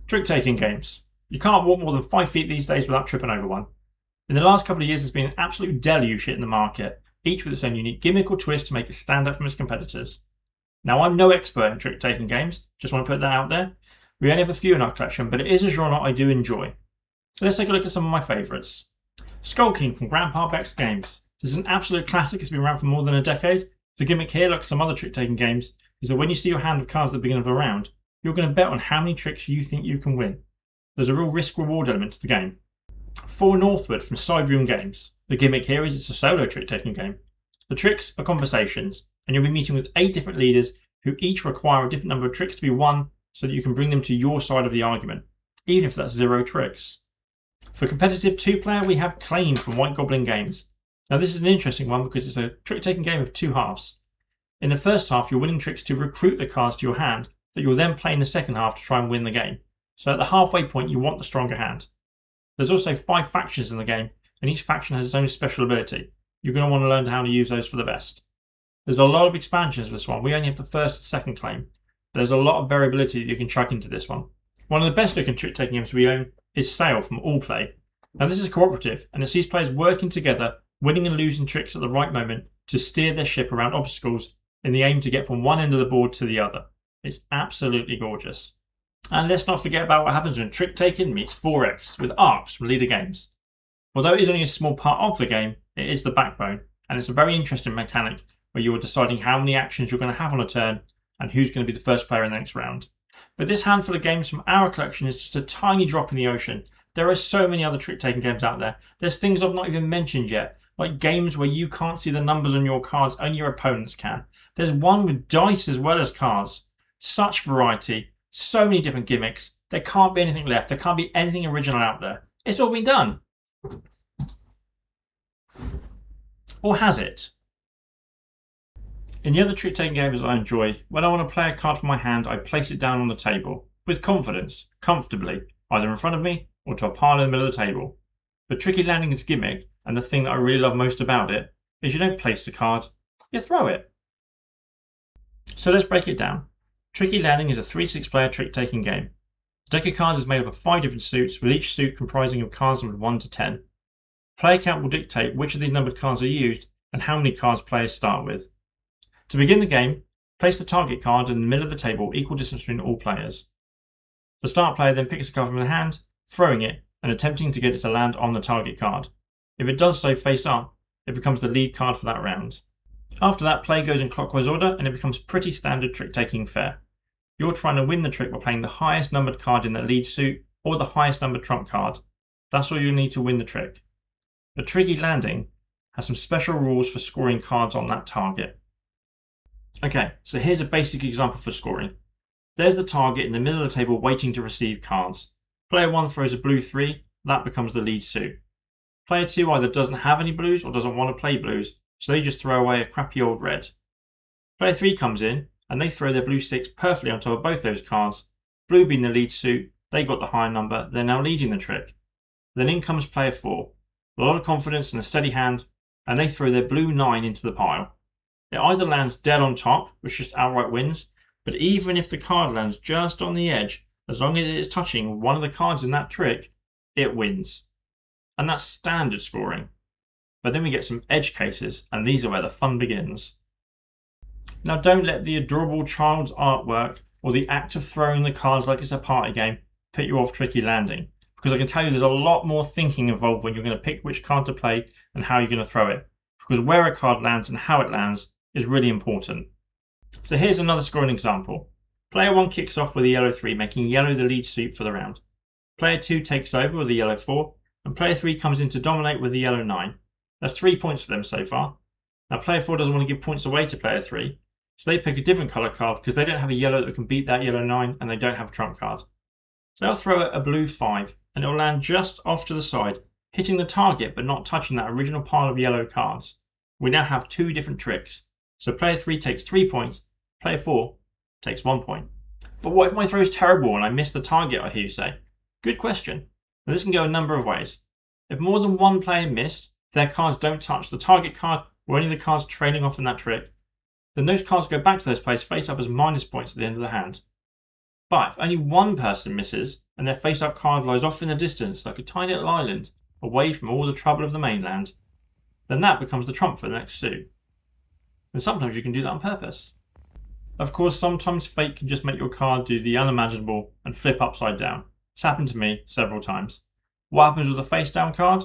Trick-taking games. You can't walk more than 5 feet these days without tripping over one. In the last couple of years, there's been an absolute deluge hitting the market, each with its own unique gimmick or twist to make it stand out from its competitors. Now, I'm no expert in trick-taking games, just want to put that out there. We only have a few in our collection, but it is a genre I do enjoy. So let's take a look at some of my favourites. Skull King from Grandpa Beck's Games. This is an absolute classic, it's been around for more than a decade. The gimmick here, like some other trick-taking games, is that when you see your hand of cards at the beginning of a round, you're going to bet on how many tricks you think you can win. There's a real risk-reward element to the game. 4 Northward from Side Room Games. The gimmick here is it's a solo trick-taking game. The tricks are conversations, and you'll be meeting with 8 different leaders who each require a different number of tricks to be won so that you can bring them to your side of the argument, even if that's 0 tricks. For competitive 2-player, we have Claim from White Goblin Games. Now this is an interesting one because it's a trick-taking game of 2 halves. In the first half, you're winning tricks to recruit the cards to your hand that you'll then play in the second half to try and win the game. So at the halfway point, you want the stronger hand. There's also 5 factions in the game, and each faction has its own special ability. You're going to want to learn how to use those for the best. There's a lot of expansions for this one. We only have the first and second claim. There's a lot of variability that you can chuck into this one. One of the best looking trick-taking games we own is Sail from All Play. Now this is cooperative, and it sees players working together, winning and losing tricks at the right moment to steer their ship around obstacles in the aim to get from one end of the board to the other. It's absolutely gorgeous. And let's not forget about what happens when trick-taking meets 4X with Arcs from Leader Games. Although it is only a small part of the game, it is the backbone, and it's a very interesting mechanic where you are deciding how many actions you're going to have on a turn and who's going to be the first player in the next round. But this handful of games from our collection is just a tiny drop in the ocean. There are so many other trick-taking games out there. There's things I've not even mentioned yet, like games where you can't see the numbers on your cards, only your opponents can. There's one with dice as well as cards. Such variety, so many different gimmicks. There can't be anything left. There can't be anything original out there. It's all been done. Or has it? In the other trick-taking games I enjoy, when I want to play a card from my hand, I place it down on the table, with confidence, comfortably, either in front of me or to a pile in the middle of the table. But Tricky Landing's gimmick, and the thing that I really love most about it, is you don't place the card, you throw it. So let's break it down. Tricky Landing is a 3-6 player trick-taking game. The deck of cards is made up of 5 different suits, with each suit comprising of cards numbered 1 to 10. Player count will dictate which of these numbered cards are used and how many cards players start with. To begin the game, place the target card in the middle of the table, equal distance between all players. The start player then picks a card from the hand, throwing it and attempting to get it to land on the target card. If it does so face up, it becomes the lead card for that round. After that, play goes in clockwise order and it becomes pretty standard trick-taking fare. You're trying to win the trick by playing the highest numbered card in the lead suit or the highest numbered trump card. That's all you need to win the trick. But Tricky Landing has some special rules for scoring cards on that target. Okay, so here's a basic example for scoring. There's the target in the middle of the table waiting to receive cards. Player 1 throws a blue 3, that becomes the lead suit. Player 2 either doesn't have any blues or doesn't want to play blues, so they just throw away a crappy old red. Player 3 comes in, and they throw their blue 6 perfectly on top of both those cards. Blue being the lead suit, they got the higher number, they're now leading the trick. Then in comes player 4. A lot of confidence and a steady hand, and they throw their blue 9 into the pile. It either lands dead on top, which just outright wins, but even if the card lands just on the edge, as long as it is touching one of the cards in that trick, it wins. And that's standard scoring. But then we get some edge cases, and these are where the fun begins. Now don't let the adorable child's artwork or the act of throwing the cards like it's a party game put you off Tricky Landing, because I can tell you there's a lot more thinking involved when you're going to pick which card to play and how you're going to throw it, because where a card lands and how it lands is really important. So here's another scoring example. Player 1 kicks off with a yellow 3, making yellow the lead suit for the round. Player 2 takes over with a yellow 4, and player 3 comes in to dominate with a yellow 9. That's 3 points for them so far. Now player 4 doesn't want to give points away to player 3, so they pick a different colour card because they don't have a yellow that can beat that yellow 9 and they don't have a trump card. So they'll throw a blue 5 and it will land just off to the side, hitting the target but not touching that original pile of yellow cards. We now have 2 different tricks. So player 3 takes 3 points, player 4 takes 1 point. But what if my throw is terrible and I miss the target, I hear you say? Good question. Now this can go a number of ways. If more than one player missed, their cards don't touch the target card or any of the cards trailing off in that trick, then those cards go back to those players face up as minus points at the end of the hand. But if only one person misses, and their face-up card lies off in the distance like a tiny little island, away from all the trouble of the mainland, then that becomes the trump for the next suit. And sometimes you can do that on purpose. Of course, sometimes fate can just make your card do the unimaginable and flip upside down. It's happened to me several times. What happens with a face down card?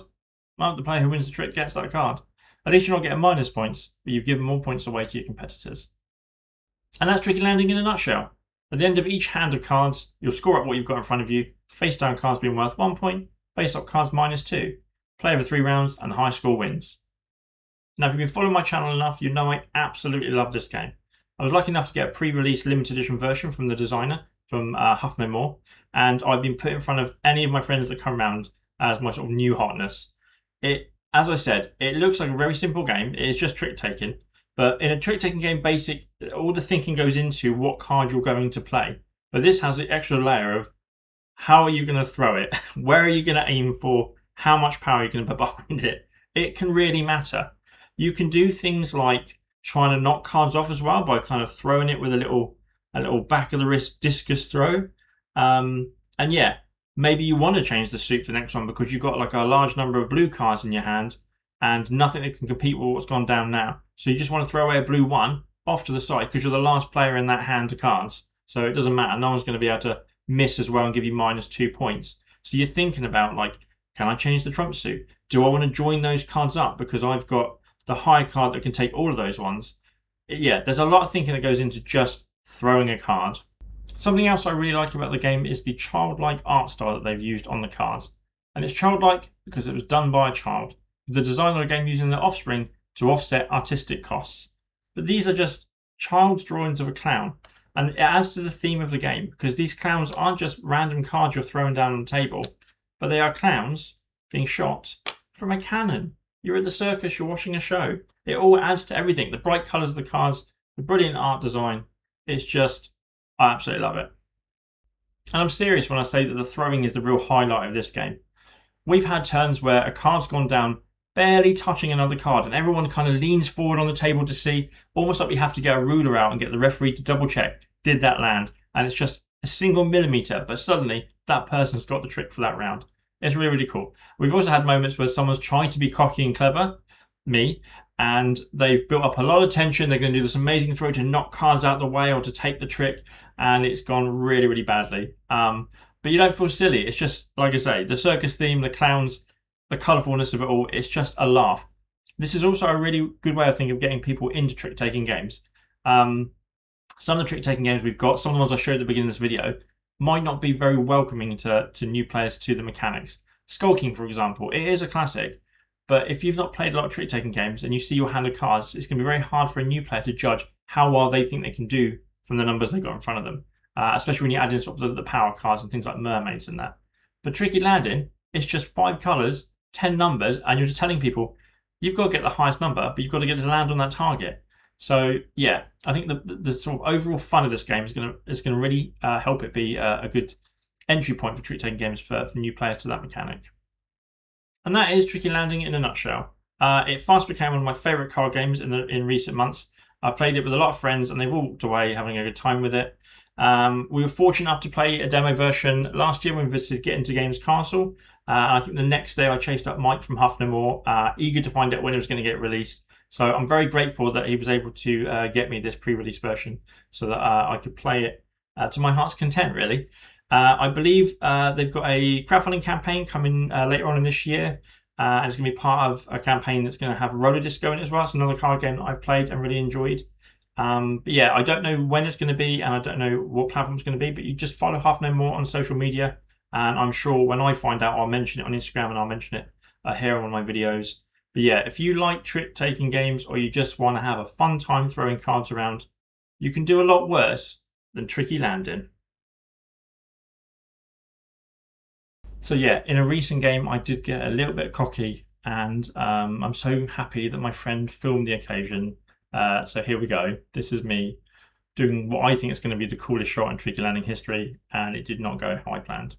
Well, the player who wins the trick gets that card. At least you're not getting minus points, but you've given more points away to your competitors. And that's tricky landing in a nutshell. At the end of each hand of cards, you'll score up what you've got in front of you, face down cards being worth 1 point, face up cards -2. Play over 3 rounds, and the high score wins. Now, if you've been following my channel enough, you know I absolutely love this game. I was lucky enough to get a pre-release limited edition version from the designer, from Huff No More, and I've been put in front of any of my friends that come around as my sort of new hotness. As I said, it looks like a very simple game. It is just trick-taking, but in a trick-taking game basic, all the thinking goes into what card you're going to play. But this has the extra layer of how are you going to throw it? Where are you going to aim for? How much power are you going to put behind it? It can really matter. You can do things like trying to knock cards off as well by kind of throwing it with a little back of the wrist discus throw. And yeah, maybe you want to change the suit for the next one because you've got like a large number of blue cards in your hand and nothing that can compete with what's gone down now. So you just want to throw away a blue 1 off to the side because you're the last player in that hand of cards. So it doesn't matter. No one's going to be able to miss as well and give you -2 points. So you're thinking about like, can I change the trump suit? Do I want to join those cards up because I've got the high card that can take all of those ones? Yeah, there's a lot of thinking that goes into just throwing a card. Something else I really like about the game is the childlike art style that they've used on the cards. And it's childlike because it was done by a child. The designer of the game using their offspring to offset artistic costs. But these are just child's drawings of a clown. And it adds to the theme of the game because these clowns aren't just random cards you're throwing down on the table, but they are clowns being shot from a cannon. You're at the circus, you're watching a show. It all adds to everything. The bright colours of the cards, the brilliant art design. It's just, I absolutely love it. And I'm serious when I say that the throwing is the real highlight of this game. We've had turns where a card's gone down barely touching another card and everyone kind of leans forward on the table to see, almost like we have to get a ruler out and get the referee to double check, did that land? And it's just a single millimetre, but suddenly that person's got the trick for that round. It's really, really cool. We've also had moments where someone's trying to be cocky and clever, me, and they've built up a lot of tension. They're going to do this amazing throw to knock cards out of the way or to take the trick, and it's gone really, really badly. But you don't feel silly. It's just, like I say, the circus theme, the clowns, the colourfulness of it all, it's just a laugh. This is also a really good way, I think, of getting people into trick-taking games. Some of the trick-taking games we've got, some of the ones I showed at the beginning of this video, might not be very welcoming to new players to the mechanics. Skulking, for example, it is a classic, but if you've not played a lot of trick-taking games and you see your hand of cards, it's going to be very hard for a new player to judge how well they think they can do from the numbers they've got in front of them, especially when you add in sort of the power cards and things like mermaids and that. But tricky landing, it's just 5 colours, 10 numbers, and you're just telling people, you've got to get the highest number, but you've got to get it to land on that target. So yeah, I think the sort of overall fun of this game is going to really help it be a good entry point for trick-taking games for new players to that mechanic. And that is Tricky Landing in a nutshell. It fast became one of my favourite card games in recent months. I've played it with a lot of friends and they've all walked away having a good time with it. We were fortunate enough to play a demo version last year when we visited Get Into Games Castle. And I think the next day I chased up Mike from Huff No More, eager to find out when it was going to get released. So I'm very grateful that he was able to get me this pre-release version so that I could play it to my heart's content, really. I believe they've got a crowdfunding campaign coming later on in this year. And it's going to be part of a campaign that's going to have Roller Disco in it as well. It's another card game that I've played and really enjoyed. But yeah, I don't know when it's going to be and I don't know what platform it's going to be, but you just follow Huff No More on social media. And I'm sure when I find out, I'll mention it on Instagram and I'll mention it here on one of my videos. But yeah, if you like trick-taking games or you just want to have a fun time throwing cards around, you can do a lot worse than Tricky Landing. So yeah, in a recent game, I did get a little bit cocky and I'm so happy that my friend filmed the occasion. So here we go. This is me doing what I think is going to be the coolest shot in Tricky Landing history, and it did not go how I planned.